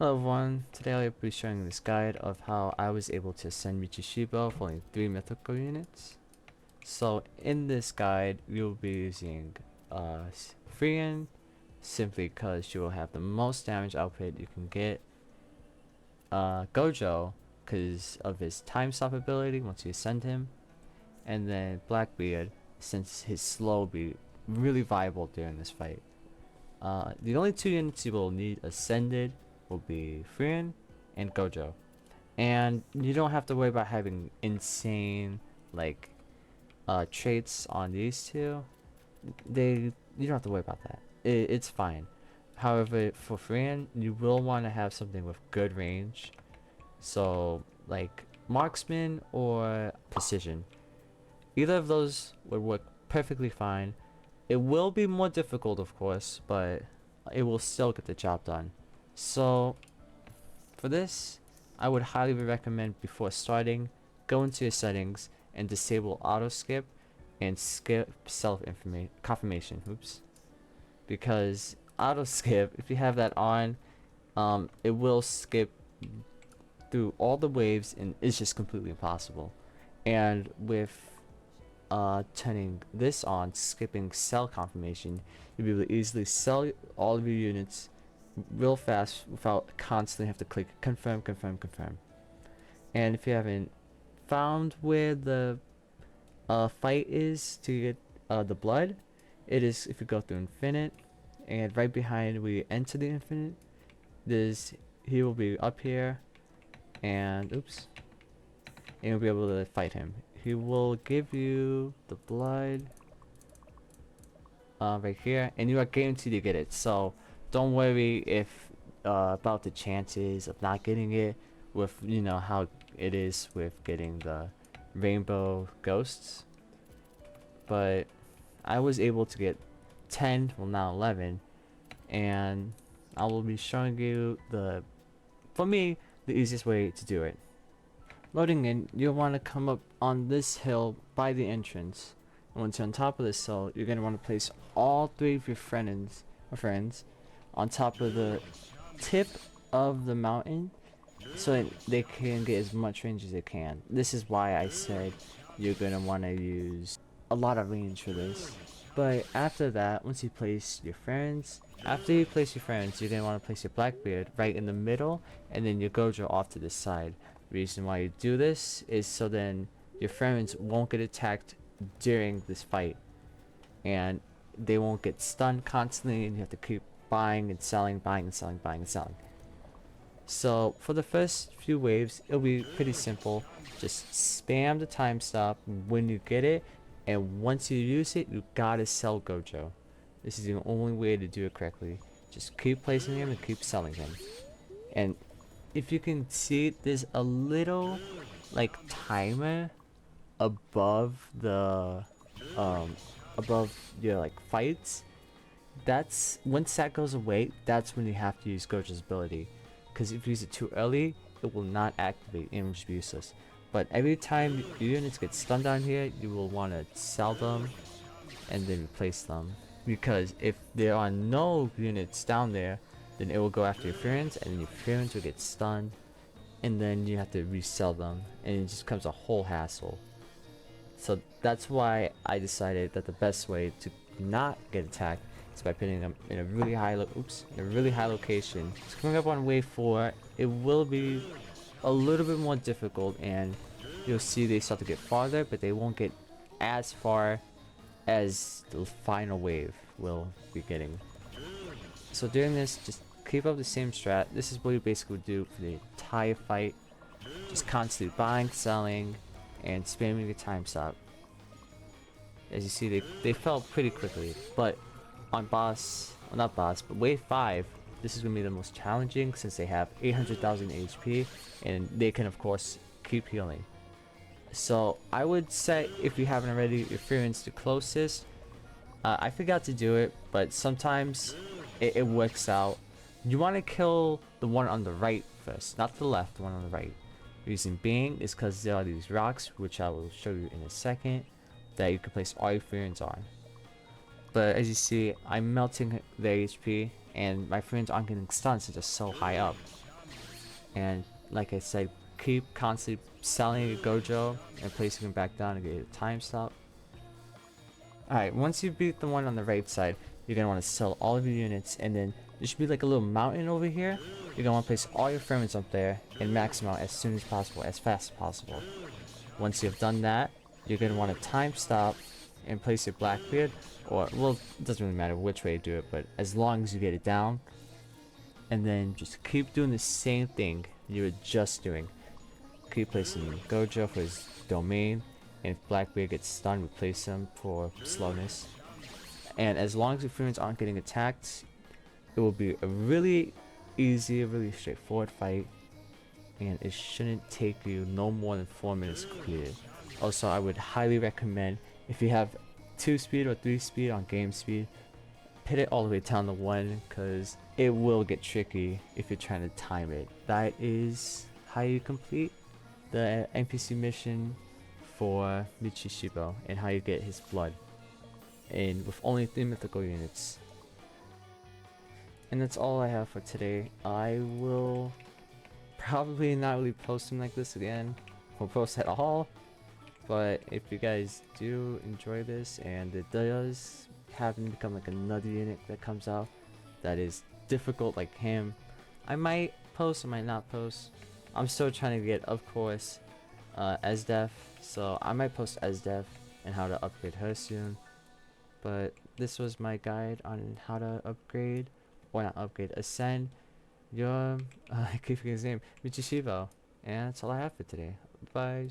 Hello everyone, today I'll be showing this guide of how I was able to ascend Michishibo for only 3 mythical units. So in this guide, you'll be using Freean, simply because she will have the most damage output you can get. Gojo, because of his time stop ability once you ascend him. And then Blackbeard, since his slow will be really viable during this fight. The only 2 units you will need ascended will be Freean and Gojo. And you don't have to worry about having insane traits on these two. You don't have to worry about that. It's fine. However, for Freean, you will want to have something with good range. So like marksman or precision. Either of those would work perfectly fine. It will be more difficult, of course, but it will still get the job done. So for this, I would highly recommend before starting, go into your settings and disable auto skip and skip confirmation. Because auto skip, if you have that on, it will skip through all the waves and it's just completely impossible. And with turning this on, skipping cell confirmation, you'll be able to easily sell all of your units real fast without constantly have to click confirm. And if you haven't found where the fight is to get the blood, it is if you go through infinite, and right behind where you enter the infinite, he will be up here, and and you'll be able to fight him. He will give you the blood right here, and you are guaranteed to get it. So don't worry if about the chances of not getting it, with how it is with getting the rainbow ghosts. But I was able to get 10, well now 11, and I will be showing you for me, the easiest way to do it. Loading in, you'll want to come up on this hill by the entrance. And once you're on top of this hill, you're going to want to place all 3 of your friends on top of the tip of the mountain so that they can get as much range as they can. This is why I said you're going to want to use a lot of range for this. But after that, once you place your friends, you're going to want to place your Blackbeard right in the middle, and then your Gojo off to the side. Reason why you do this is so then your friends won't get attacked during this fight, and they won't get stunned constantly, and you have to keep buying and selling. So for the first few waves, it'll be pretty simple. Just spam the time stop when you get it, and once you use it, you gotta sell Gojo. This is the only way to do it correctly. Just keep placing him and keep selling him. And if you can see, there's a little timer above the above your fights. That's once that goes away, that's when you have to use Gojo's ability, because if you use it too early, it will not activate and will just be useless. But every time your units get stunned down here, you will want to sell them and then replace them, because if there are no units down there, then it will go after your friends, and then your friends will get stunned, and then you have to resell them, and it just becomes a whole hassle. So that's why I decided that the best way to not get attacked is by putting them in a really high location. So coming up on wave 4, it will be a little bit more difficult, and you'll see they start to get farther, but they won't get as far as the final wave will be getting. So during this, just keep up the same strat. This is what you basically do for the entire fight. Just constantly buying, selling, and spamming the time stop. As you see, they fell pretty quickly, but on wave 5, this is going to be the most challenging, since they have 800,000 HP, and they can of course keep healing. So I would say, if you haven't already, your friends the closest. I forgot to do it, but sometimes it works out. You want to kill the one on the right first, not the left, the one on the right. The reason being is because there are these rocks, which I will show you in a second, that you can place all your friends on. But as you see, I'm melting their HP, and my friends aren't getting stunned since they're so high up. And like I said, keep constantly selling your Gojo and placing him back down to get a time stop. Alright, once you beat the one on the right side, you're going to want to sell all of your units, and then there should be like a little mountain over here. You're going to want to place all your fragments up there and max them out as soon as possible, as fast as possible. Once you've done that, you're going to want to time stop and place your Blackbeard, or, well, it doesn't really matter which way you do it, but as long as you get it down. And then just keep doing the same thing you were just doing. Keep placing Gojo for his domain, and if Blackbeard gets stunned, replace him for slowness. And as long as your friends aren't getting attacked, it will be a really easy, really straightforward fight, and it shouldn't take you no more than 4 minutes to complete it. Also, I would highly recommend, if you have 2 speed or 3 speed on game speed, put it all the way down to 1, because it will get tricky if you're trying to time it. That is how you complete the NPC mission for Michishibo, and how you get his blood, and with only 3 mythical units. And that's all I have for today. I will probably not really post him like this again, or post at all, but if you guys do enjoy this and it does happen to become like another unit that comes out that is difficult like him, I might post, I might not post. I'm still trying to get, of course, Asd, so I might post Asd and how to upgrade her soon. But this was my guide on how to upgrade, or not upgrade, ascend your I keep forgetting his name, Michishibo. And that's all I have for today. Bye.